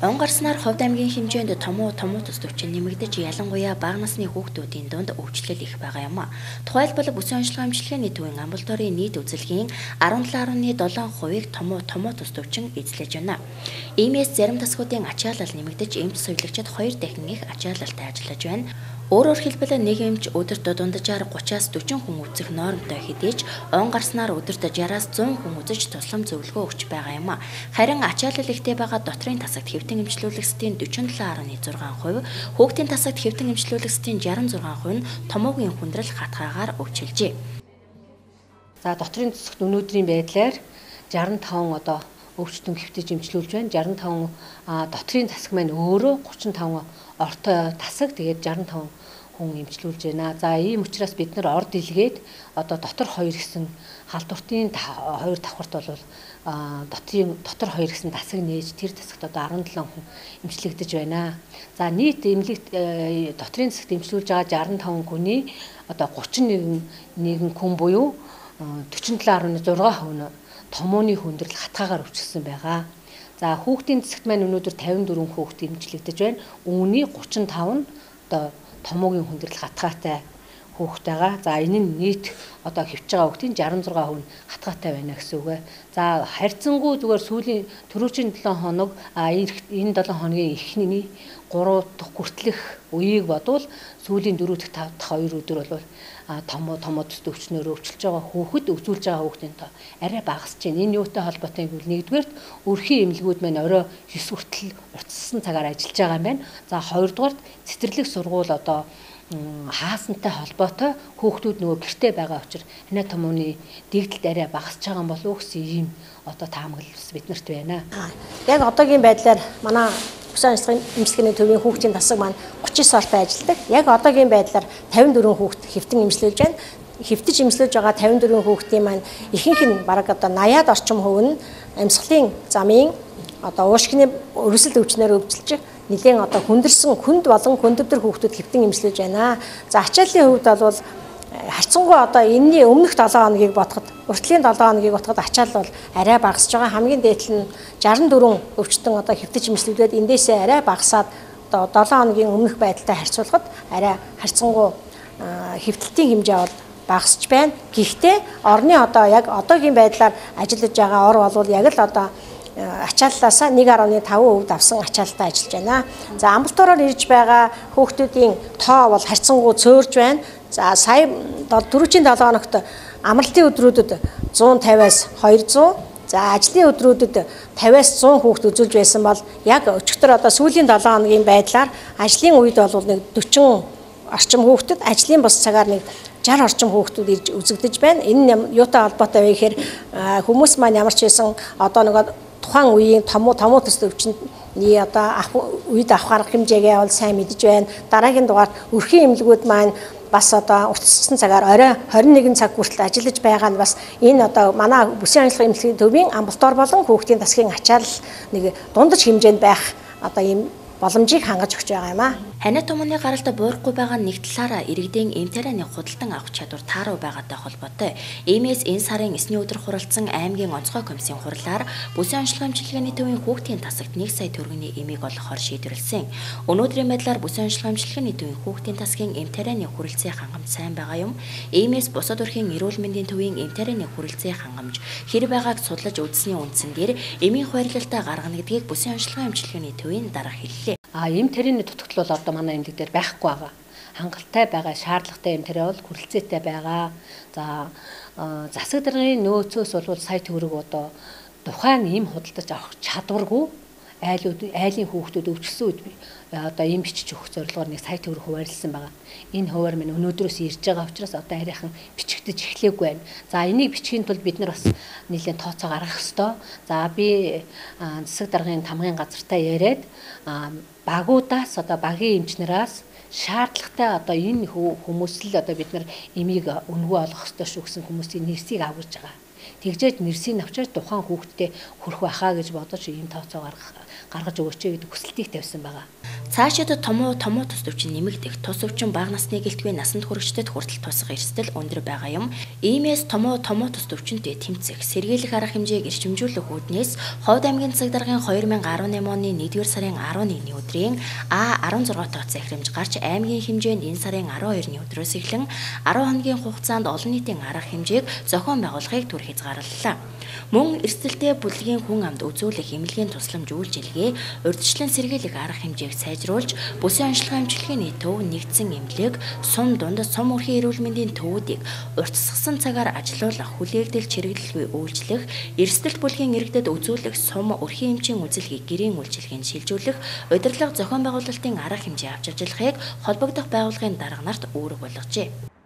Он гарснаар Ховд аймгийн хэмжээнд томуутас төвчин нэмэгдэж ялангуяа бага насны хүүхдүүдийн дунд өвчлөл их байгаа юм. Тухайлбал бүсийн онцлог эмчилгээний төвийн амбулаторийн нийт үзэлгийн 17.7%-ийг томуутас төвчин эзлэж байна. Иймээс зарим тасгуудын ачаалал нэмэгдэж эмч сувилагчид 2 дахин их ачаалалтай ажиллаж байна. Өөрөөр хэлбэл нэг эмч өдөрт дунджаар 30-аас 40 хүн үзэх нормтой хэдий ч он гарснаар өдөрт 60-аас 100 хүн үзэж туслам зөвлөгөө өгч байгаа юм. Харин ачаалал ихтэй байгаа дотрын тасагт хэвтэн эмчлүүлэгчдийн 47.6%, хүүхдийн тасагт хэвтэн эмчлүүлэгчдийн 66% нь томоогийн хүндрэл хатгаагаар өвчилжээ. За дотрын тасагт өнөөдрийн байдлаар 65 өвчтөн хэвтэж эмчлүүлж байна. 65 дотрын тасаг маань өөрөө 35 ортой тасаг тэгээд 65 хүн эмчлүүлж байна. За ийм учраас бид нар орд илгээд дотор 2 гэсэн халдвартын 2 давхарт бол дотор 2 гэсэн тасаг нээж тэр тасагт 17 хүн эмчлэгдэж байна. За нийт эмнэлэгт дотрын тасагт эмчлүүлж байгаа 65 хүний 31 хүн буюу 47.6% нь томооны хүндрэл хатгаагаар өвчлсөн байгаа. За хүүхдийн тасагт маань өнөөдөр 54 хүүхэд эмчлэгдэж байна. Үүний 35 нь томоогийн хүндрэл хатгаатай хүүхэд байгаа. За энэ нь нийт хэвж байгаа хүүхдийн 66% нь хатгаатай байна гэсэн үг. За харьцангуй зүгээр сүүлийн түрүүчийн 7 хоног энэ 7 хоногийн эхний 3 дахь хүртэлх үеийг бодвол сүүлийн 4 дахь 5 дахь 2 өдөр бол томоодос өвчнөөр өвчлөж байгаа хүүхэд үзүүлж байгаа хүүхдийн тоо арай багасж байна. Энэ юутай холбоотой юм бол нэгдүгээрт өрхийн эмнэлгүүд маань орой 9 хүртэл уртссан цагаар ажиллаж байгаа юм байна. За хоёрдугаарт цэцэрлэг сургууль хаасантай холбоотой хүүхдүүд нөгөө гэртээ байгаа учраас ханаа томооны дэгдэлт арай багасж байгаа болов уу гэсэн ийм таамаглал биднэрт байна. Яг одоогийн байдлаар манай Бүсийн онцлог эмчилгээний төвийн хүүхдийн тасаг маань 39 ортой ажилладаг. Яг одоогийн байдлаар 54 хүүхэд хэвтэн эмчлүүлж байна. Хэвтэж эмчлүүлж байгаа 54 хүүхдийн маань ихэнх нь бараг 80-аад орчим хувь нь амьсгалын замын уушгины өрөсөл өвчнөөр өвчлөж нэлээд хүндэрсэн хүнд болон хүндөвдөр хүүхдүүд хэвтэн эмчлүүлж байна. За ачааллын хувьд бол харьцангуй энэний өмнөх 7 хоногийг бодоход уртлын 7 хоногийг бодоход ачаал бол арай багасж байгаа. Хамгийн дээдл нь 64 өвчтөн хэвтэж эмчлүүлээд эндээсээ арай багасаад 7 хоногийн өмнөх байдалтай харьцуулахад арай харьцангуй хэвтэлтийн хэмжээ бол багасж байна. Гэхдээ орны яг одоогийн байдлаар ажиллаж байгаа ор бол яг л ачааллаасаа 1.5% авсан ачаалттай ажиллаж байна. За амбулатороор ирж байгаа хүүхдүүдийн тоо бол харьцангуй цөөрж байна. За сая 4-7 хоногт амралтын өдрүүдэд 150-аас 200, за ажлын өдрүүдэд 50-аас 100 хүүхэд үзүүлж байсан бол яг өчигдөр сүүлийн 7 хоногийн байдлаар ажлын үед бол нэг 40 орчим хүүхдэд, ажлын бус цагаар нэг 60 орчим хүүхдүүд ирж үзэгдэж байна. Энэ юутай холбоотой вэ гэхээр хүмүүс маань ямар ч байсан тухайн үеийн томуутас өвчнөд үед авах арга хэмжээгээ бол сайн мэдж байна. Дараагийн дугаарт өрхийн эмнэлгүүд маань бас уртссан цагаар орой 21 цаг хүртэл ажиллаж байгаа нь бас энэ манай Бүсийн онцлог эмнэлгийн төвийн амбулатор болон хүүхдийн тасгийн ачаалал нэг дундаж хэмжээнд байх ийм боломжийг хангаж өгч байгаа юм аа. Ханаа томооны гаралтай буурахгүй байгаа нэг талаараа иргэдийн эм тарианы худалдан авах чадвар тааруу байгаатай холбоотой. Иймээс энэ сарын 9-ний өдөр хуралдсан аймгийн онцгой комиссийн хурлаар Бүсийн онцлог эмчилгээний төвийн хүүхдийн тасагт 1 сая төгрөгийн эмийг олгохоор шийдвэрлсэн. Өнөөдрийн байдлаар Бүсийн онцлог эмчилгээний төвийн хүүхдийн тасгийн эм тарианы хүрэлцээ хангамж сайн байгаа юм. Иймээс бусад өрхийн эрүүл мэндийн төвийн эм тарианы хүрэлцээ хангамж хэр байгааг судлаж үзсний үндсэн дээр эмийн хуваарлалтаа гаргана гэдгийг Бүсийн онцлог эмчилгээний төвийн дарга хэллээ. Эм тарианы дутагдал бол манай эмнэлэг дээр байхгүй байгаа. Хангалттай байгаа, шаардлагатай эм тариа бол хүрэлцээтэй байгаа. За засаг даргын нөөцөөс бол сая төгрөг тухайн эм худалдаж авах чадваргүй айлын хүүхдүүд өвчлсөн үед эм бичиж өгөх зорилгоор нэг сая төгрөг хуваарлсан байгаа. Энэ хуваар минь өнөөдрөөс ирж байгаа учраас арайхан бичигдэж эхлэегүй байна. За энийг бичихийн тулд бид нар бас нэлээд тооцоо гаргах ёстой. За би засаг даргын тамгын газартай яриад багуудаас багийн эмчнараас шаардлагатай энэ хүмүүс л бид нар эмийг өнгөө олгох ёстой шүү гэсэн хүмүүсийн нэрсийг авгаж байгаа. Тэгжээж нэрсийг авчирч тухайн хүүхдтэй хүрэх байхаа гэж бодож ийм тооцоо гаргаж өгөөч гэдэг хүсэлтийг тавьсан байгаа. Цаашид томуу тус өвчин нэмэгдэх, тус өвчин бага насны гэлтгүй насанд хүрэгчдэд хүртэл тусах эрсдэл өндөр байгаа юм. Иймээс томуу тус өвчнөд тэмцэх, сэргийлэх арга хэмжээг эрчимжүүлэх үүднээс Ховд аймгийн Цаг даргын 2018 оны 1-р сарын 11-ний өдрийн А16 тооцоо ихрэмж гарч аймгийн хэмжээнд энэ сарын 12-ны өдрөөс эхлэн 10 хоногийн хугацаанд олон нийтийн арга хэмжээг зохион байгуулахыг түр хязгаарлалаа. Мөн эрсдэлтэй бүлгийн хүн амд үзүүлэх эмнэлгийн тусламж үйлчилгээ, урьдчилан сэргийлэх арга хэмжээг сайжруулж, бүсийн онцлогын эмчилгээний төв, нэгдсэн эмнэлэг, сум дунд сум өрхийн эрүүл мэндийн төвүүдийг уртсгасан цагаар ажилуулах, хүлээгдэл чирэгдэлгүй үйлчлэх, эрсдэлт бүлгийн иргэдэд үзүүлэх сум өрхийн эмчийн үзэлгийг гэрийн үйлчилгээнд шилжүүлэх, удирдлага зохион байгуулалтын арга хэмжээ авч ажиллахыг холбогдох байгууллагын дарга нарт үүрэг болгожээ.